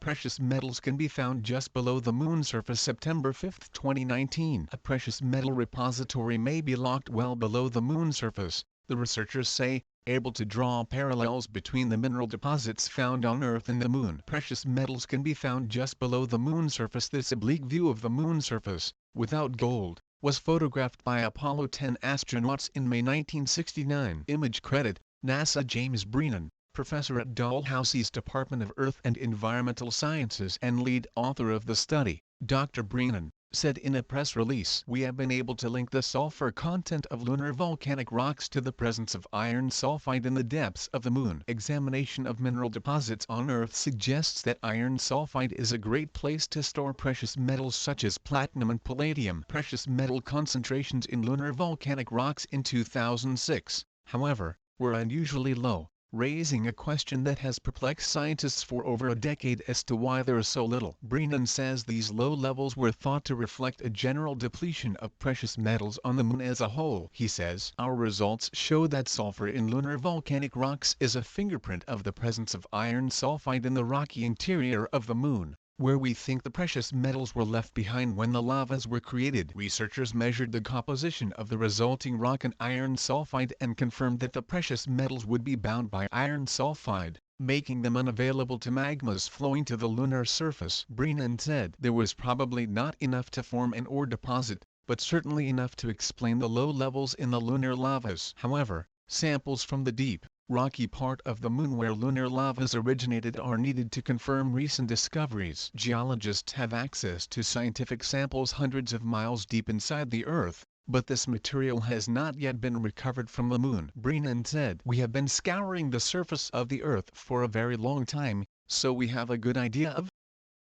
Precious metals can be found just below the moon's surface. September 5, 2019. A precious metal repository may be locked well below the moon's surface, the researchers say, able to draw parallels between the mineral deposits found on Earth and the moon. Precious metals can be found just below the moon's surface. This oblique view of the moon's surface, without gold, was photographed by Apollo 10 astronauts in May 1969. Image credit, NASA. James Brennan, professor at Dalhousie's Department of Earth and Environmental Sciences and lead author of the study, Dr. Brennan, said in a press release, "We have been able to link the sulfur content of lunar volcanic rocks to the presence of iron sulfide in the depths of the moon. Examination of mineral deposits on Earth suggests that iron sulfide is a great place to store precious metals such as platinum and palladium." Precious metal concentrations in lunar volcanic rocks in 2006, however, were unusually low, raising a question that has perplexed scientists for over a decade as to why there is so little. Brennan says these low levels were thought to reflect a general depletion of precious metals on the moon as a whole. He says, "Our results show that sulfur in lunar volcanic rocks is a fingerprint of the presence of iron sulfide in the rocky interior of the moon, where we think the precious metals were left behind when the lavas were created." Researchers measured the composition of the resulting rock and iron sulfide and confirmed that the precious metals would be bound by iron sulfide, making them unavailable to magmas flowing to the lunar surface. Brennan said there was probably not enough to form an ore deposit, but certainly enough to explain the low levels in the lunar lavas. However, samples from the deep, rocky part of the moon where lunar lavas originated are needed to confirm recent discoveries. Geologists have access to scientific samples hundreds of miles deep inside the Earth, but this material has not yet been recovered from the moon. Brennan said, "We have been scouring the surface of the Earth for a very long time, so we have a good idea of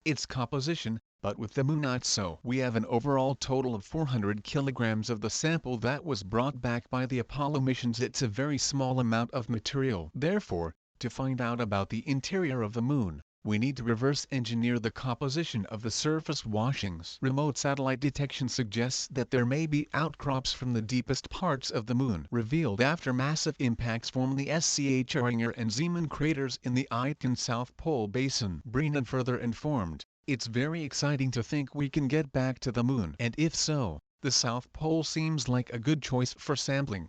its composition, but with the moon not so. We have an overall total of 400 kilograms of the sample that was brought back by the Apollo missions. It's a very small amount of material. Therefore, to find out about the interior of the moon, we need to reverse engineer the composition of the surface washings." Remote satellite detection suggests that there may be outcrops from the deepest parts of the moon, revealed after massive impacts from the Schringer and Zeeman craters in the Aitken South Pole Basin. Brennan further informed, "It's very exciting to think we can get back to the moon. And if so, the South Pole seems like a good choice for sampling."